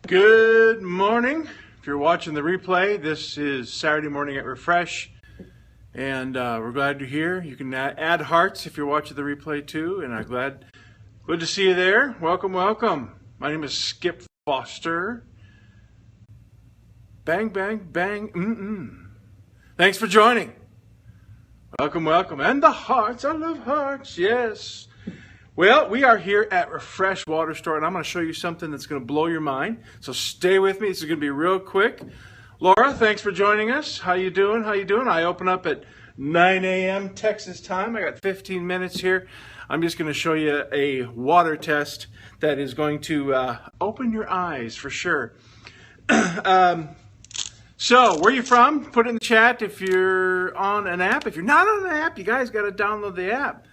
Good morning. If you're watching the replay, this is Saturday morning at Refresh, and we're glad you're here. You can add hearts if you're watching the replay too, and I'm good to see you there. Welcome, welcome. My name is Skip Foster. Bang, bang, bang. Thanks for joining. Welcome, welcome. And the hearts, I love hearts, yes. Well, we are here at Refresh Water Store, and I'm going to show you something that's going to blow your mind. So stay with me. This is going to be real quick. Laura, thanks for joining us. How you doing? How you doing? I open up at 9 a.m. Texas time. I got 15 minutes here. I'm just going to show you a water test that is going to open your eyes for sure. So, where are you from? Put it in the chat if you're on an app. If you're not on an app, you guys got to download the app.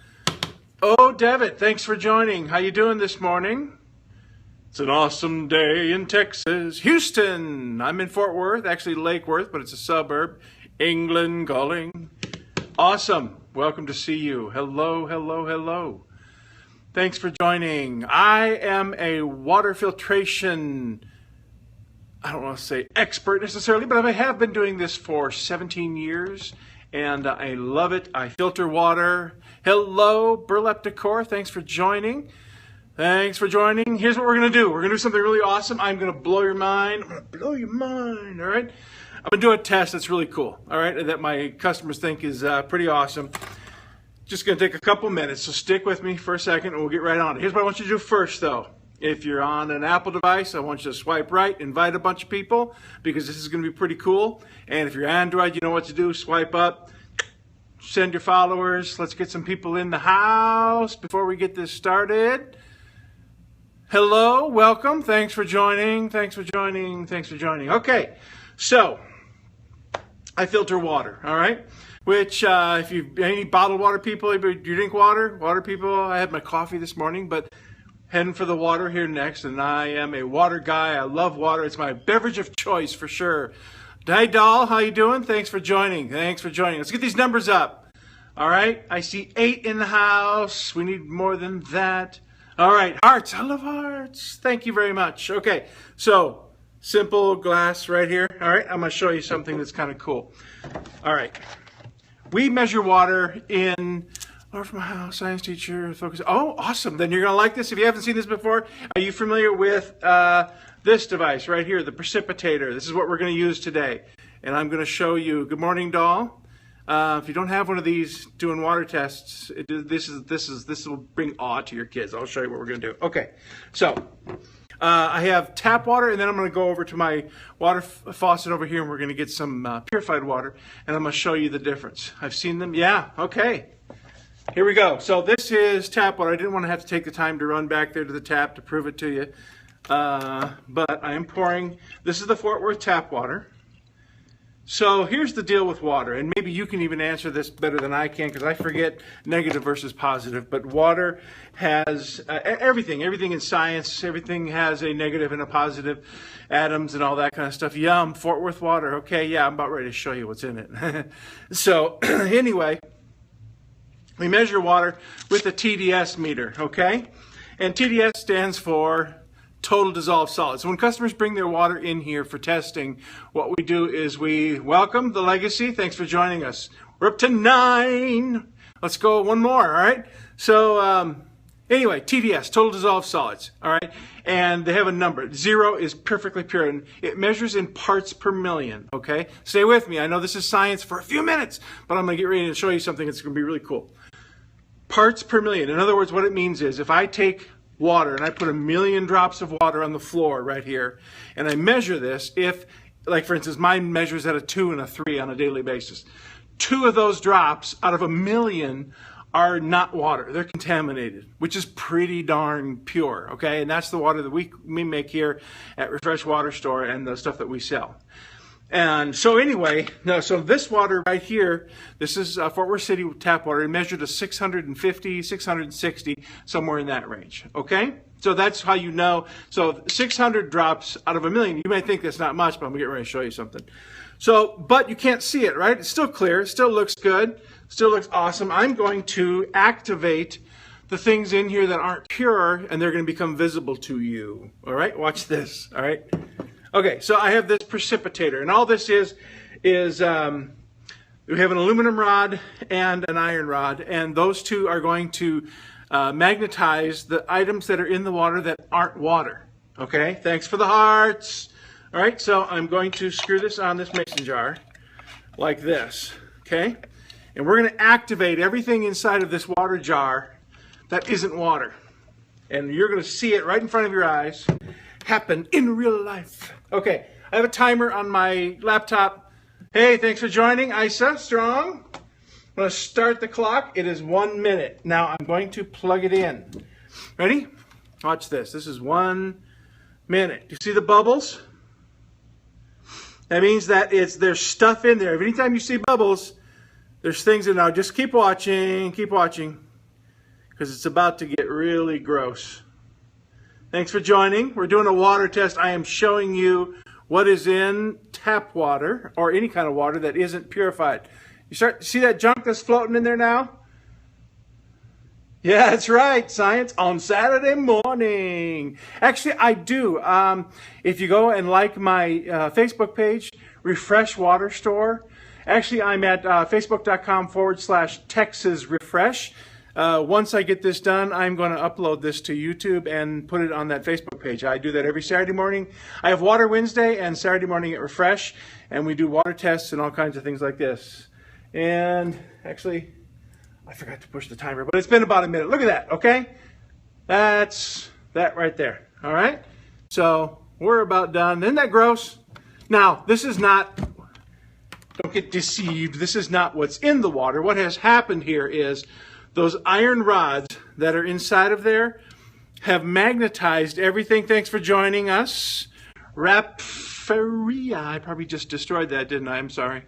Oh, Devitt, thanks for joining. How you doing this morning? It's an awesome day in Texas. Houston, I'm in Fort Worth, actually Lake Worth, but it's a suburb. England calling. Awesome. Welcome to see you. Hello, hello, hello. Thanks for joining. I am a water filtration, I don't want to say expert necessarily, but I have been doing this for 17 years. And I love it. I filter water. Hello, Burlap Decor. Thanks for joining. Thanks for joining. Here's what we're going to do. We're going to do something really awesome. I'm going to blow your mind. I'm going to blow your mind, all right? I'm going to do a test that's really cool, all right, that my customers think is pretty awesome. Just going to take a couple minutes, so stick with me for a second, and we'll get right on it. Here's what I want you to do first, though. If you're on an Apple device, I want you to swipe right, invite a bunch of people, because this is going to be pretty cool. And if you're Android, you know what to do. Swipe up, send your followers. Let's get some people in the house before we get this started. Hello, welcome. Thanks for joining. Thanks for joining. Thanks for joining. Okay, so I filter water, all right? Which, if you any bottled water people, do you drink water? Water people, I had my coffee this morning, but heading for the water here next, and I am a water guy. I love water. It's my beverage of choice for sure. Hey, doll, how you doing? Thanks for joining. Thanks for joining. Let's get these numbers up. All right, I see 8 in the house. We need more than that. All right, hearts. I love hearts. Thank you very much. Okay, so simple glass right here. All right, I'm going to show you something that's kind of cool. All right, we measure water in... Or from my house, science teacher, focus. Oh, awesome. Then you're going to like this. If you haven't seen this before, are you familiar with this device right here, the Precipitator? This is what we're going to use today. And I'm going to show you. Good morning, doll. If you don't have one of these doing water tests, this will bring awe to your kids. I'll show you what we're going to do. Okay. So I have tap water, and then I'm going to go over to my water faucet over here, and we're going to get some purified water, and I'm going to show you the difference. I've seen them. Yeah. Okay. Here we go. So this is tap water. I didn't want to have to take the time to run back there to the tap to prove it to you. But I am pouring. This is the Fort Worth tap water. So here's the deal with water. And maybe you can even answer this better than I can because I forget negative versus positive. But water has everything in science. Everything has a negative and a positive. Atoms and all that kind of stuff. Yum, Fort Worth water. Okay, yeah, I'm about ready to show you what's in it. So anyway. We measure water with a TDS meter, okay? And TDS stands for total dissolved solid. So when customers bring their water in here for testing, what we do is we welcome the Legacy. Thanks for joining us. We're up to 9. Let's go one more, all right? So anyway, TDS, total dissolved solids, all right? And they have a number. 0 is perfectly pure, and it measures in parts per million, okay? Stay with me. I know this is science for a few minutes, but I'm going to get ready to show you something that's going to be really cool. Parts per million. In other words, what it means is if I take water and I put 1,000,000 drops of water on the floor right here, and I measure this, if, like for instance, mine measures at a 2 and a 3 on a daily basis, 2 of those drops out of 1,000,000 are not water. They're contaminated, which is pretty darn pure, okay? And that's the water that we make here at Refresh Water Store and the stuff that we sell. And so anyway, so this water right here, this is Fort Worth City tap water. It measured to 650, 660, somewhere in that range, okay? So that's how you know. So 600 drops out of 1,000,000. You may think that's not much, but I'm going to get ready to show you something. So, but you can't see it, right? It's still clear. It still looks good. Still looks awesome. I'm going to activate the things in here that aren't pure, and they're going to become visible to you. All right, watch this. All right. Okay, so I have this precipitator, and all this is we have an aluminum rod and an iron rod, and those two are going to magnetize the items that are in the water that aren't water. Okay, thanks for the hearts. All right, so I'm going to screw this on this mason jar like this. Okay, and we're going to activate everything inside of this water jar that isn't water, and you're going to see it right in front of your eyes happen in real life. Okay, I have a timer on my laptop. Hey, thanks for joining, Isa Strong. I'm going to start the clock. It is 1 minute. Now I'm going to plug it in. Ready? Watch this. This is 1 minute. You see the bubbles? That means that there's stuff in there. Anytime you see bubbles, there's things in there. Now just keep watching, because it's about to get really gross. Thanks for joining. We're doing a water test. I am showing you what is in tap water or any kind of water that isn't purified. You start to see that junk that's floating in there now? Yeah, that's right. Science on Saturday morning. Actually, I do. If you go and like my Facebook page, Refresh Water Store. Actually, I'm at facebook.com/Texas Refresh. Once I get this done, I'm going to upload this to YouTube and put it on that Facebook page. I do that every Saturday morning. I have Water Wednesday and Saturday morning at Refresh, and we do water tests and all kinds of things like this. And actually, I forgot to push the timer, but it's been about a minute. Look at that, okay? That's that right there, all right? So we're about done. Isn't that gross? Now, this is not, don't get deceived, this is not what's in the water. What has happened here is those iron rods that are inside of there have magnetized everything. Thanks for joining us. Rapferia, I probably just destroyed that, didn't I? I'm sorry.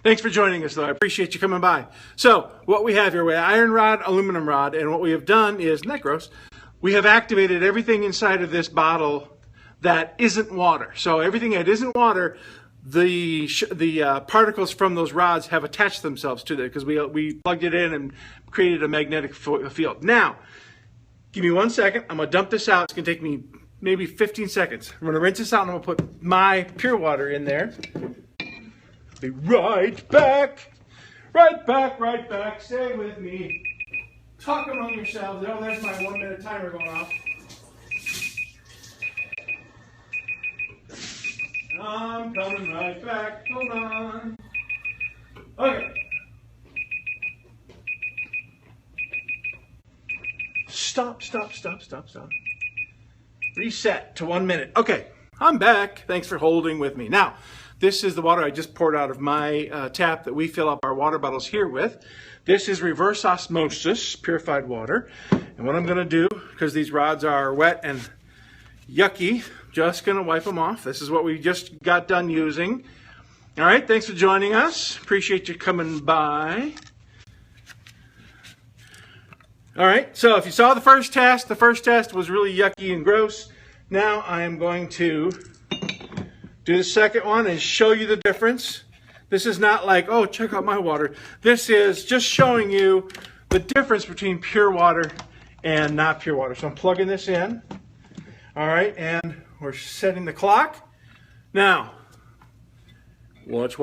Thanks for joining us, though. I appreciate you coming by. So what we have here, we have iron rod, aluminum rod, and what we have done is, isn't that gross? We have activated everything inside of this bottle that isn't water. So everything that isn't water, the particles from those rods have attached themselves to it because we plugged it in and created a magnetic field. Now, give me 1 second. I'm going to dump this out. It's going to take me maybe 15 seconds. I'm going to rinse this out and I'm going to put my pure water in there. Be right back. Right back. Stay with me. Talk among yourselves. Oh, there's my 1 minute timer going off. I'm coming right back. Hold on. Okay. Stop. Reset to 1 minute. Okay, I'm back. Thanks for holding with me. Now, this is the water I just poured out of my tap that we fill up our water bottles here with. This is reverse osmosis, purified water. And what I'm going to do, because these rods are wet and yucky, just going to wipe them off. This is what we just got done using. All right, thanks for joining us. Appreciate you coming by. All right, so if you saw the first test was really yucky and gross. Now I am going to do the second one and show you the difference. This is not like, oh, check out my water. This is just showing you the difference between pure water and not pure water. So I'm plugging this in. All right, and we're setting the clock. Now, watch.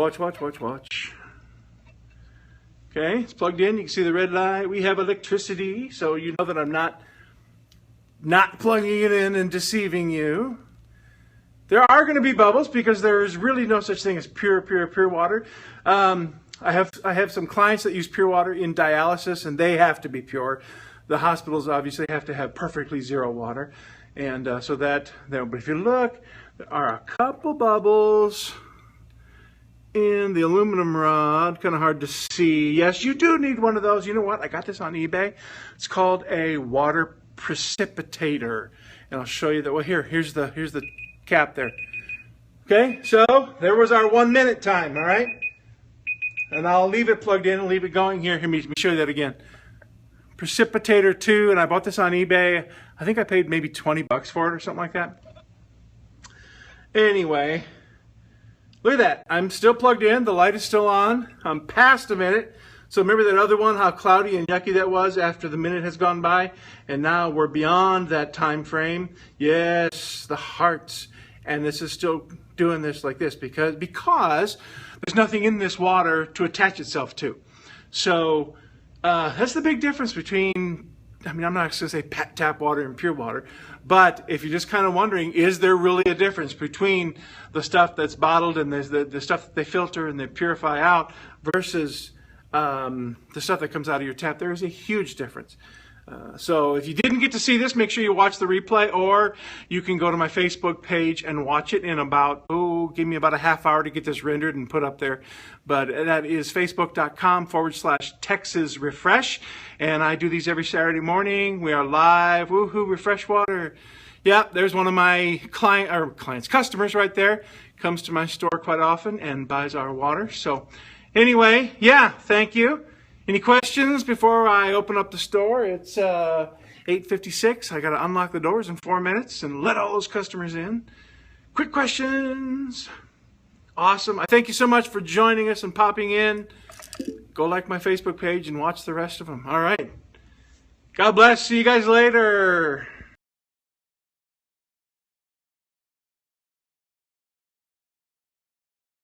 Okay, it's plugged in. You can see the red light. We have electricity, so you know that I'm not plugging it in and deceiving you. There are going to be bubbles because there is really no such thing as pure water. I have some clients that use pure water in dialysis, and they have to be pure. The hospitals obviously have to have perfectly zero water, and but if you look, there are a couple bubbles in the aluminum rod. Kind of hard to see. Yes, you do need one of those. You know what? I got this on eBay. It's called a water precipitator, and I'll show you that. Well, here's the cap there. Okay, so there was our 1 minute time. All right, and I'll leave it plugged in and leave it going here. Let me show you that again. Precipitator 2, and I bought this on eBay. I think I paid maybe 20 bucks for it or something like that. Anyway, look at that. I'm still plugged in. The light is still on. I'm past a minute. So remember that other one, how cloudy and yucky that was after the minute has gone by? And now we're beyond that time frame. Yes, the hearts. And this is still doing this like this because there's nothing in this water to attach itself to. So that's the big difference between, I mean, I'm not going to say tap water and pure water, but if you're just kind of wondering, is there really a difference between the stuff that's bottled and the stuff that they filter and they purify out versus the stuff that comes out of your tap? There is a huge difference. So if you didn't get to see this, make sure you watch the replay, or you can go to my Facebook page and watch it in about, give me about a half hour to get this rendered and put up there. But that is facebook.com/Texas Refresh. And I do these every Saturday morning. We are live. Woohoo, Refresh Water. Yeah, there's one of my customers right there. Comes to my store quite often and buys our water. So anyway, yeah, thank you. Any questions before I open up the store? It's 8:56. I got to unlock the doors in 4 minutes and let all those customers in. Quick questions. Awesome. I thank you so much for joining us and popping in. Go like my Facebook page and watch the rest of them. All right. God bless. See you guys later.